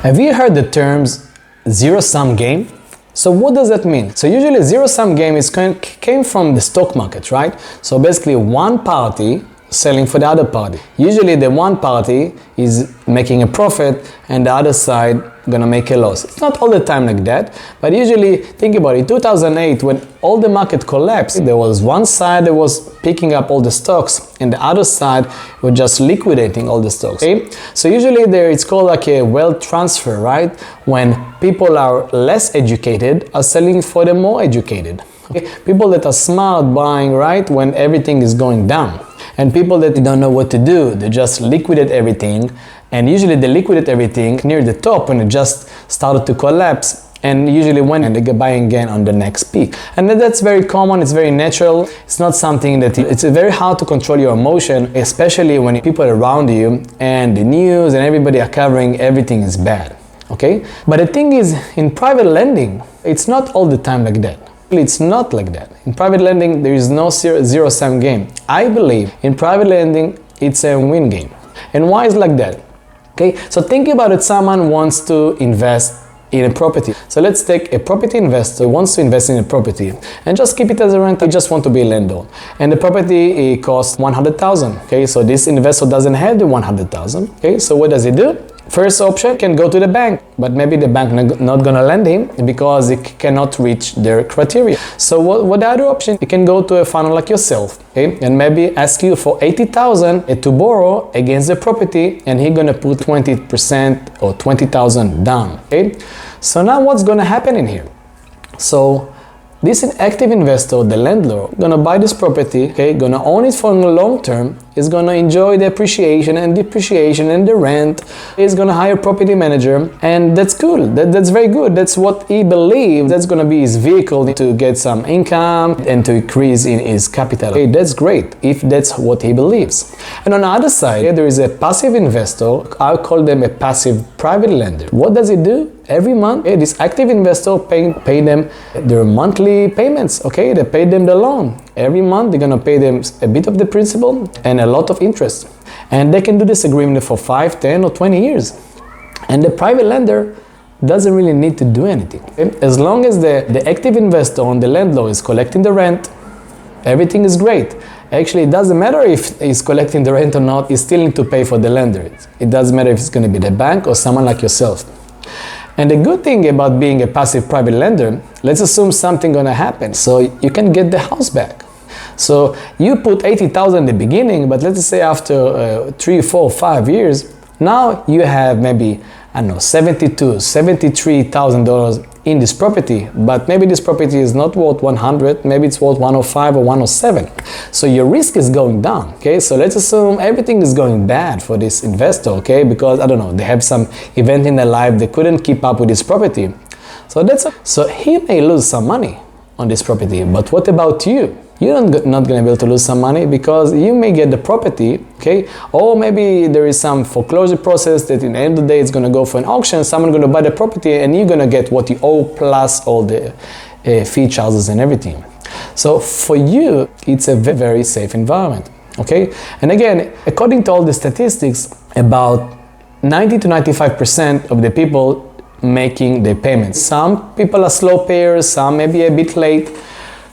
Have you heard the terms zero-sum game? So what does that mean? So usually zero-sum game came from the stock market, right? So basically one party selling for the other party. Usually the one party is making a profit and the other side gonna make a loss. It's not all the time like that, but usually think about it. In 2008, when all the market collapsed, there was one side that was picking up all the stocks and the other side was just liquidating all the stocks. Okay? So usually it's called like a wealth transfer, right? When people are less educated are selling for the more educated. Okay? People that are smart buying, right, when everything is going down. And people that don't know what to do, they just liquidate everything. And usually they liquidate everything near the top when it just started to collapse. And usually when they get buying again on the next peak. And that's very common, it's very natural. It's not something that, it's very hard to control your emotion, especially when people around you and the news and everybody are covering everything is bad, okay? But the thing is, in private lending, it's not all the time like that. It's not like that. In private lending, there is no zero-sum game. I believe in private lending, it's a win game. And why is like that? Okay, so think about it, someone wants to invest in a property. So let's take a property investor who wants to invest in a property and just keep it as a rental. They just want to be a landlord. And the property it costs 100,000. Okay, so this investor doesn't have the 100,000. Okay, so what does he do? First option can go to the bank, but maybe the bank not gonna lend him because it cannot reach their criteria. So what the other option? You can go to a funnel like yourself, okay, and maybe ask you for 80,000 to borrow against the property, and he's gonna put 20% or 20,000 down. Okay, so now what's gonna happen in here? So this active investor, the landlord, gonna buy this property, okay, gonna own it for the long term, is gonna enjoy the appreciation and depreciation and the rent, is gonna hire a property manager, and that's cool, that's very good, that's what he believes, that's gonna be his vehicle to get some income and to increase in his capital. Okay, that's great, if that's what he believes. And on the other side, there is a passive investor, I call them a passive private lender. What does he do? Every month, this active investor pay them their monthly payments, okay? They pay them the loan. Every month, they're gonna pay them a bit of the principal and a lot of interest. And they can do this agreement for 5, 10, or 20 years. And the private lender doesn't really need to do anything. Okay? As long as the active investor on the landlord is collecting the rent, everything is great. Actually, it doesn't matter if he's collecting the rent or not, he still need to pay for the lender. It doesn't matter if it's gonna be the bank or someone like yourself. And the good thing about being a passive private lender, let's assume something gonna happen, so you can get the house back. So you put 80,000 in the beginning, but let's say after 3, 4, 5 years, now you have maybe, I don't know, $72,000, $73,000 in this property, but maybe this property is not worth 100, maybe it's worth 105 or 107. So your risk is going down, okay? So let's assume everything is going bad for this investor, okay? Because, I don't know, they have some event in their life, they couldn't keep up with this property. So he may lose some money on this property, but what about you? You're not going to be able to lose some money because you may get the property, okay? Or maybe there is some foreclosure process that in the end of the day it's going to go for an auction, someone's going to buy the property and you're going to get what you owe plus all the fee charges and everything. So for you, it's a very safe environment, okay? And again, according to all the statistics, about 90 to 95% of the people making the payments. Some people are slow payers, some may be a bit late.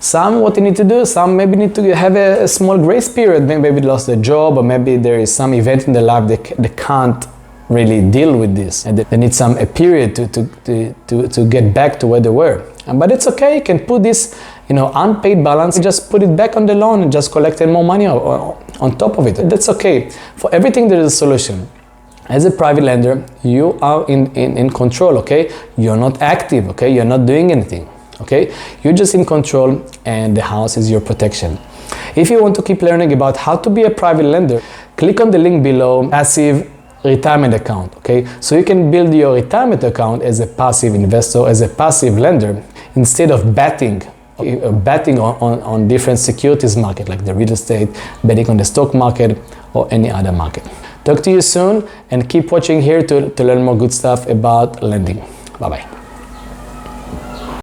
Some what they need to do, some maybe need to have a small grace period, maybe they lost their job or maybe there is some event in their life they can't really deal with this and they need a period to get back to where they were. But it's okay, you can put this unpaid balance, just put it back on the loan and just collect more money on top of it. That's okay. For everything there is a solution. As a private lender, you are in control, okay? You're not active, okay? You're not doing anything. Okay, you're just in control and the house is your protection. If you want to keep learning about how to be a private lender, click on the link below, passive retirement account, okay? So you can build your retirement account as a passive investor, as a passive lender, instead of betting on different securities market, like the real estate, betting on the stock market or any other market. Talk to you soon and keep watching here to learn more good stuff about lending. Bye-bye.